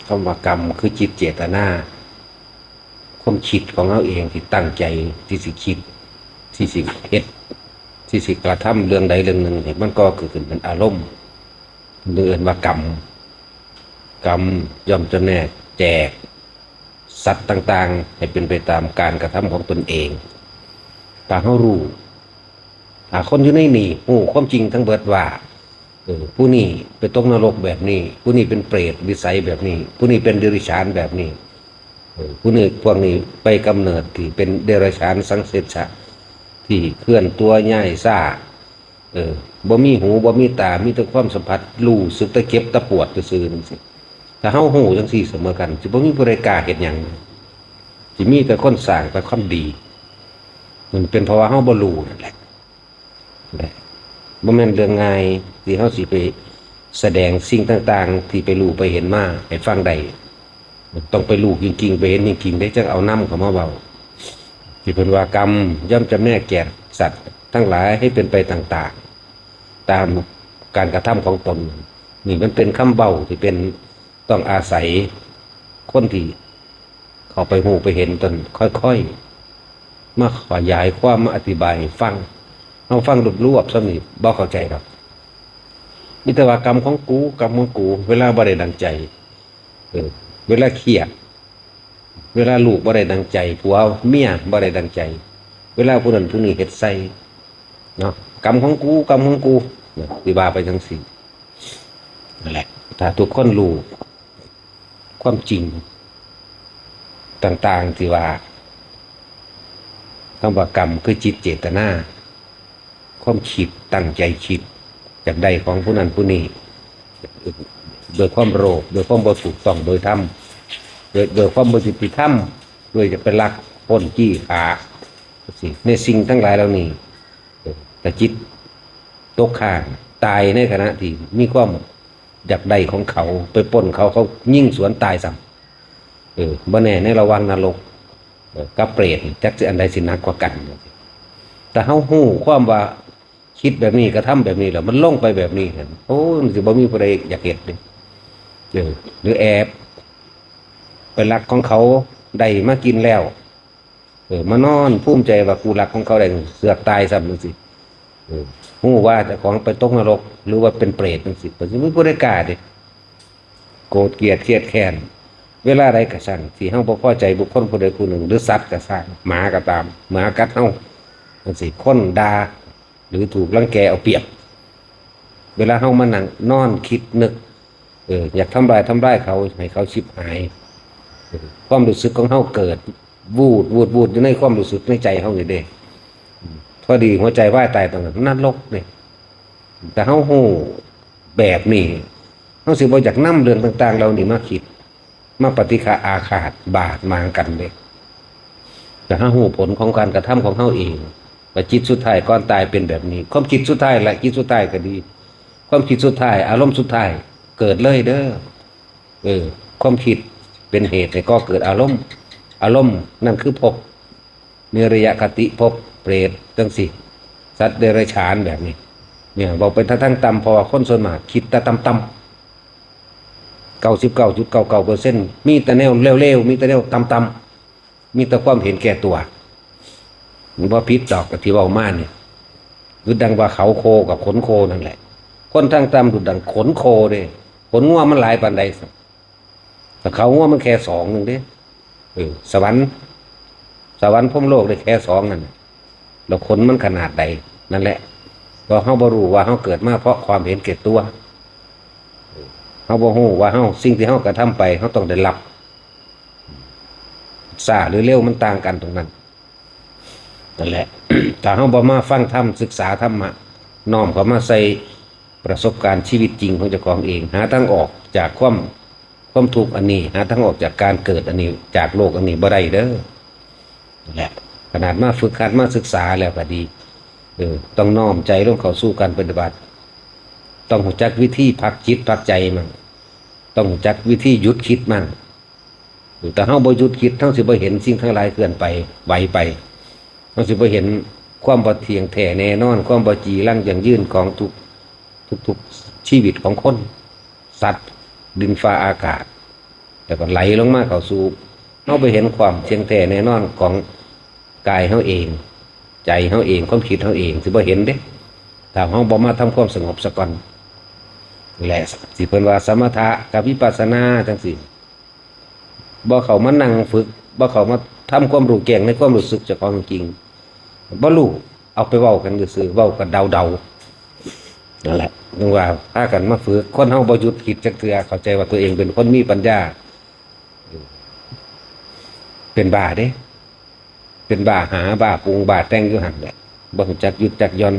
คำว่ากรรมคือจิตเจตนาความคิดของเราเองที่ตั้งใจที่สิคิดที่สิเฮ็ดที่สิกระทำเรื่องใดเรื่องหนึ่งเนี่ยมันก็เกิดขึ้นเป็นอารมณ์เรื่องว่ากรรมย่อมจะแน่แจกสัตว์ต่างๆให้เป็นไปตามการกระทำของตนเองตาเขารู้คนอยู่ในนี่ความจริงทั้งเบิดว่าผู้นี้ไปตกนรกแบบนี้ผู้นี้เป็นเปรตวิสัยแบบนี้ผู้นี้เป็นเดรัจฉานแบบนี้ผู้นี้พวกนี้ไปกำเนิดที่เป็นเดรัจฉานสังเสชะที่เคลื่อนตัวง่ายซ่าบ่มีหูบ่มีตามีแต่ความสัมผัสรู้สึกตะเก็บตะปวดตะซื่อจังซี่ถ้าเฮาหูจังซี่เสมอกันสิบ่มีผู้ใดกล้าเฮ็ดหยังสิมีแต่คนสร้างแต่ความดีมันเป็นเพราะว่าเฮาบ่รู้นั่นแหละบ่แม่นเรื่องง่ายที่เฮาสิไปแสดงสิ่งต่างๆที่ไปรู้ไปเห็นมาให้ฟังได้ต้องไปรู้จริงๆไปเห็นจริงๆได้จังเอานำเข้ามาเว้าที่เพิ่นว่ากรรมย่อมจำแนกแก่สัตว์ทั้งหลายให้เป็นไปต่างๆตามการกระทำของตนนี่มันเป็นคำเว้าที่เป็นต้องอาศัยคนที่เข้าไปหูไปเห็นตนค่อยๆมาขยายความมาอธิบายให้ฟังเอาฟังรวบๆซะนี่บ่เข้าใจหรอกมีแต่ว่ากรรมของกูเวลาบ่ได้ดังใจเวลาเครียดเวลาลูกบ่ได้ดังใจผัวเมียบ่ได้ดังใจเวลาผู้นั้นผู้นี้เฮ็ดใส่เนาะกรรมของกูสิว่าไปจังซี่นั่นแหละถ้าทุกคนรู้ความจริงต่างๆที่ว่าคำว่ากรรมคือจิตเจตนาความคิดตั้งใจคิดจากใดของผู้นั้นผู้นี้โดยความโลภโดยความบ่ถูกต้องโดยธรรมโดยความบ่ยุติธรรมโดยจะเป็นลักปล้นจี้ขาสิในสิ่งทั้งหลายเหล่านี้แต่จิตตกข้างตายในขณะที่มีความอยากใดของเขาไปปล้นเขายิงสวนตายซ้ำบ่แน่ในระหว่างนรกกับเปรตจักสิอันใดสิหนักกว่ากันแต่เฮาฮู้ความว่าคิดแบบนี้กระทำแบบนี้แล้วมันลงไปแบบนี้เห็นโอ้มันสิบ่มีผู้ใดอยากเฮ็ดเด้หรือแอบไปรักของเขาได้มากินแล้วมานอนภูมิใจว่ากูรักของเขาได้เสือกตายซ้ำจังซี่ฮู้ว่าเจ้าของไปตกนรกหรือว่าเป็นเปรตจังซี่บ่สิมีผู้ใดกล้าเด้โกรธเกลียดเครียดแค้นเวลาใดก็ช่างที่เฮาบ่พอใจบุคคลผู้ใดผู้หนึ่งหรือสัตว์ก็ช่างหมาก็ตามหมากัดเฮาจังซี่คนด่าหรือถูกรังแกเอาเปรียบเวลาเฮามานั่งนอนคิดนึกอยากทำลายเขาให้เขาชิบหายความรู้สึกของเฮาเกิดวูดอยู่ในความรู้สึกในใจเฮานี่เด้พอดีหัวใจวายตายตรงนั้นนรกนี่แต่เฮาฮู้แบบนี้เฮาสิบ่อยากนำเรื่องต่างๆเหล่านี้มาคิดมาปฏิฆาอาฆาตบาดหมางกันเด้แต่เฮาฮู้ผลของการกระทำของเฮาเองว่าจิตสุดท้ายก่อนตายเป็นแบบนี้ความคิดสุดท้ายและจิตสุดท้ายก็ดีความคิดสุดท้ายอารมณ์สุดท้ายเกิดเลยเด้อความคิดเป็นเหตุให้ก็เกิดอารมณ์นั่นคือภพเนรยคติภพเปรตจังซี่สัตว์เดรัจฉานแบบนี้เนี่ยบอกเป็นทั้งต่ำเพราะว่าคนส่วนมากคิดแต่ต่ำ99.99%มีแต่แนวเร็วๆมีแต่แนวต่ำๆมีแต่ความเห็นแก่ตัวมันว่าพิษดอกกับที่เว้ามาเนี่ยคือดังว่าเขาโคกับขนโคนั่นแหละคนทางต่ำดูดังขนโคเด้ขนงัวมันหลายปานใดแต่เขางัวมันแค่2นึงเด้สวรรค์พรหมโลกได้แค่2นั่นแล้วขนมันขนาดใดนั่นแหละเพราะเฮาบ่รู้ว่าเฮาเกิดมาเพราะความเห็นแก่ตัวเฮาบ่ฮู้ว่าเฮาสิ่งที่เฮากระทำไปเฮาต้องได้รับช้าหรือเร็วมันต่างกันตรงนั้นนั่นแหละ ถ้าเฮาบ่มาฟังธรรมศึกษาธรรมะน้อมเข้ามาใส่ประสบการณ์ชีวิตจริงของเจ้าของเองหาทางออกจากความทุกข์อันนี้หาทางออกจากการเกิดอันนี้จากโลกอันนี้บ่ได้เด้อนั่นแหละขนาดมาฝึกหัดมาศึกษาแล้วก็ดีต้องน้อมใจลงเข้าสู่การปฏิบัติต้องรู้จักวิธีพักจิตพักใจมั่งต้องรู้จักวิธีหยุดคิดมั่งแต่เฮาบ่หยุดคิดเฮาสิบ่เห็นสิ่งทั้งหลายเคลื่อนไปไหวไปเฮาสิบ่เห็น ความบ่เที่ยงแท้แน่นอนความบ่จีรังยั่งยืนของทุกชีวิตของคนสัตว์ดินฟ้าอากาศแต่ก็ไหลลงมาเข้าสู่เฮาไปเห็นความเที่ยงแท้แน่นอนของกายเฮาเองใจเฮาเองความคิดเฮาเองสิบ่เห็นเด้ถ้าเฮาบ่มาทำความสงบซะก่อนแหละสิเพิ่นว่าสมถะกับวิปัสสนาจังซี่บ่เข้ามานั่งฝึกบ่เข้ามาทำความรู้แจ้งในความรู้สึกเจ้าของจริงบ่รู้เอาไปเว้ากันซื่อๆเว้ากันเดาๆนั่นแหละนึกว่าพากันมาฝึกคนเฮาบ่หยุดคิดจักเทื่อเข้าใจว่าตัวเองเป็นคนมีปัญญาเป็นบ้าเด้เป็นบ้าหาบ้าปรุงบ้าแต่งอยู่หั่นแหละบ่รู้จักหยุดจักหย่อน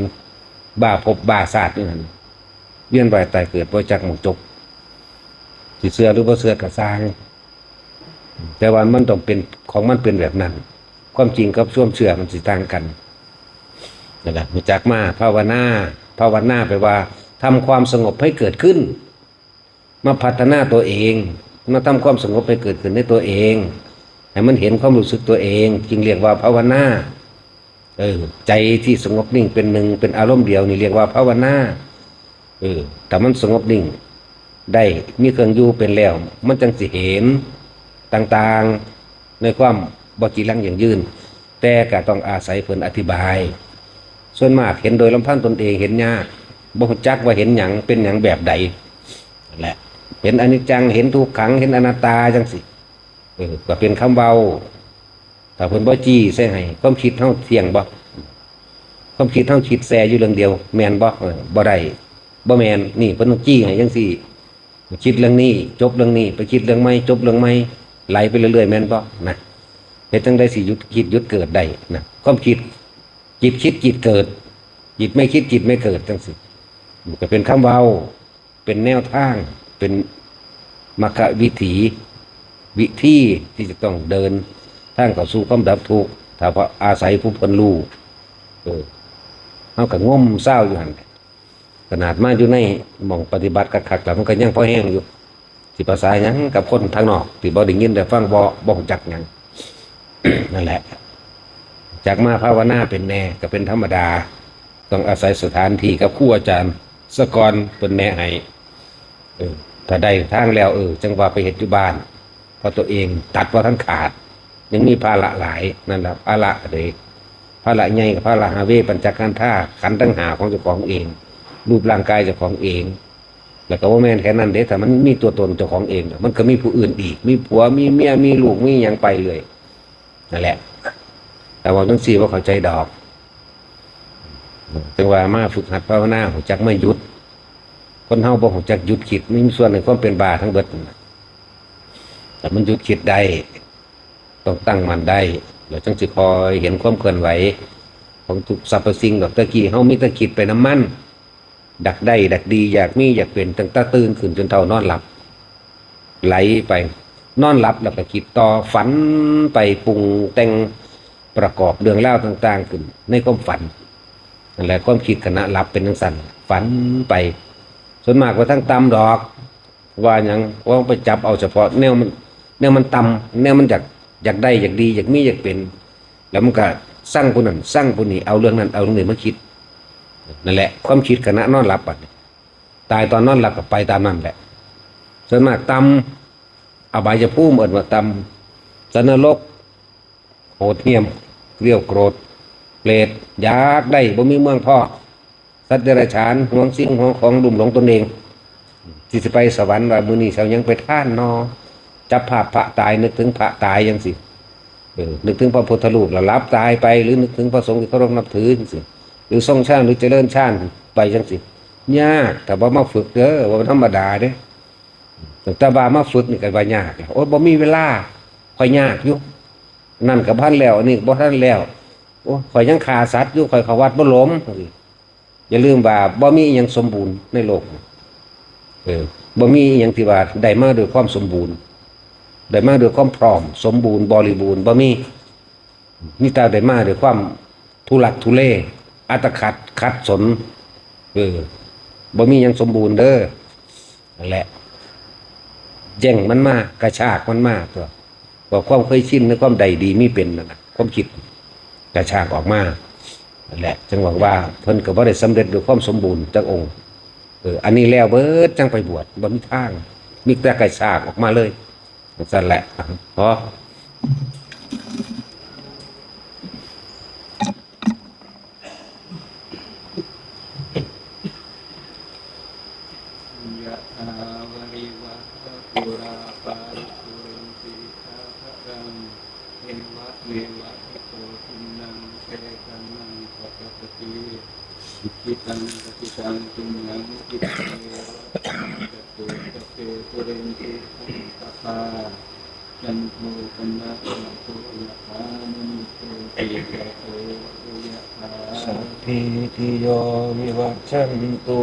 บ้าพบบ้าศาสตร์อยู่หั่นเวียนว่ายตายเกิดบ่จักหม้องจบสิเชื่อหรือบ่เชื่อก็สร้างแต่ว่ามันต้องเป็นของมันเป็นแบบนั้นความจริงกับความเชื่อมันสิต่างกันนั่นแหละรู้จักมาภาวนาแปลว่าทำความสงบให้เกิดขึ้นมาพัฒนาตัวเองมาทำความสงบให้เกิดขึ้นในตัวเองให้มันเห็นความรู้สึกตัวเองจึงเรียกว่าภาวนาใจที่สงบนิ่งเป็นหนึ่งเป็นอารมณ์เดียวนี่เรียกว่าภาวนาแต่มันสงบนิ่งได้มีเครื่องอยู่เป็นแล้วมันจังสิเห็นต่างๆในความบ่จีรังยั่งยืนแต่ก็ต้องอาศัยเพิ่นอธิบายส่วนมากเห็นโดยลำพังตนเองเห็นยากบ่รู้จักว่าเห็นหยังเป็นหยังแบบใดนั่นแหละเห็นอนิจจังเห็นทุกขังเห็นอนัตตาจังสิก็เป็นคำเว้าถ้าเพิ่นบ่จี้ใส่ให้ความคิดเฮาเที่ยงบ่ความคิดเฮาคิดแซ่อยู่เรื่องเดียวแม่นบ่บ่ได้บ่แม่นนี่เพิ่นต้องจี้ให้จังซี่คิดเรื่องนี้จบเรื่องนี้ไปคิดเรื่องใหม่จบเรื่องใหม่ไหลไปเรื่อยๆแม่นบ่นะเฮ็ดจังได๋สิหยุดคิดหยุดเกิดได้นะความคิดจิตคิดจิตเกิดจิตไม่คิดจิตไม่เกิดจังซี่ก็เป็นคำเว้าเป็นแนวทางเป็นมรรควิถีวิธีที่จะต้องเดินทางเข้าสู่ความดับทุกข์ถ้าเพราะอาศัยผู้เพิ่นรู้เฮาก็งมเศร้าอยู่หั่นขนาดมาอยู่ในหม่องปฏิบัติคักๆแล้วมันก็ยังพอแห้งอยู่สิภาษาหยังกับคนทางนอกที่บ่ได้ยินได้ฟังบ่รู้จักหยัง นั่นแหละจากมาภาวนาเป็นแน่ก็เป็นธรรมดาต้องอาศัยสถานที่กับครูอาจารย์สกอนเพิ่นแนะให้ถ้าได้ทางแล้วจังว่าไปเฮ็ดอยู่บ้านเพราะตัวเองตัดว่าทั้งขาดยังมีภาระหลายนั่นแหละภาระเด้ภาระใหญ่กับภาระหาเวปัญจขันธ์ขันธ์ทั้งหาของเจ้าของเองรูปร่างกายเจ้าของเองแล้วก็บ่แม่นแค่นั้นเด้ถ้ามันมีตัวตนเจ้าของเองมันก็มีผู้อื่นอีกมีผัวมีเมียมีลูกมีหยังไปเลยนั่นแหละแต่ว่าจังซี่บ่เข้าใจดอกจังว่ามาฝึกหัดภาวนารู้จักไม่หยุดคนเฮาบ่รู้จักหยุดคิดมีส่วนในความเป็นบาทั้งเบิดแต่มันหยุดคิดได้ต้องตั้งมั่นได้แล้วจังสิคอยเห็นความเคลื่อนไหวของทุกสรรพสิ่งดอกตะกี้เฮามีแต่คิดไปน้ำมันดักได้ดักดีอยากมีอยากเป็นตั้งแต่ตื่นขึ้นจนเท่านอนหลับไหลไปนอนหลับแล้วก็คิดต่อฝันไปปรุงแต่งประกอบเรื่องเล่าต่างๆขึ้นในความฝันนั่นแหละความคิดขณะหลับเป็นจังซั่นฝันไปส่วนมากว่าทั้งต่ำดอกว่าหยังว่าไปจับเอาเฉพาะแนวมันต่ำแนวมันอยากได้อยากดีอยากมีอยากเป็นแล้วมันก็สร้างผู้นั้นสร้างผู้นี้เอาเรื่องนั้นเอาเรื่องนี้มาคิดนั่นแหละความคิดขณะนอนหลับตายตอนนอนหลับก็ไปตามนั้นแหละส่วนมากต่ำอบายภูมิเอิ้นว่าต่ำสันนรกโหดเหี้ยมเกลียวโกรธเปรตอยากได้บ่มีเมืองพ่อสัตว์เดรัจฉานห่วงสิ่งห่วงของลุ่มหลงตนเองที่จะไปสวรรค์ว่ามื้อนี้เช้ายังไปท่านนอจับภาพพระตายนึกถึงพระตายจังซี่นึกถึงพระพุทธรูปแล้วรับตายไปหรือนึกถึงพระสงฆ์ที่เคารพนับถือจังซี่หรือทรงชาติหรือเจริญชาติไปจังซี่ยากแต่บ่มาฝึกเด้อบ่ธรรมดาเด้แต่ว่ามาฝึกนี่ก็ว่ายากโอ้บ่มีเวลาค่อยยากอยู่นั่นก็พันแล้วนี่บ่ทันแล้วโอ้ข่อยยังฆ่าสัตว์อยู่ข่อยเข้าวัดบ่หลมอย่าลืมว่าบ่มีอิหยังสมบูรณ์ในโลกบ่มีอิหยังที่ว่าได้มาด้วยความสมบูรณ์ได้มาด้วยความพร้อมสมบูรณ์บริบูรณ์บ่มีแต่ได้มาด้วยความทุลักทุเลอัตคัดขัดสนบ่มีหยังสมบูรณ์เด้อนั่นแหละแย่งมันมากกระชากมันมากตัวว่าความเคยชินในความใดดีมีเป็นนั่นน่ะความคิดกระชากออกมา นั่นแหละจังหวังว่าเพิ่นก็บ่ได้สำเร็จด้วยความสมบูรณ์จักองค์อันนี้แล้วเบิดจังไปบวชบ่มีทางมีแต่ไก่ซากออกมาเลยนั่นแหละพอ ยะถาวริวะปุราปาริปุเรนติสาครังเอวะเมวะอิโตทินังเปตังนังปัจจติกิตังปฏิตังตุมหังกิเตวะจตุตเตปุเรนติสังกปาจันโทปนะระโตยะถามณิโตติยะโตยะถา สัพพิติโยวิวัชชันตุ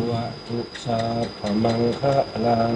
วะตุสัพพมังคะลัง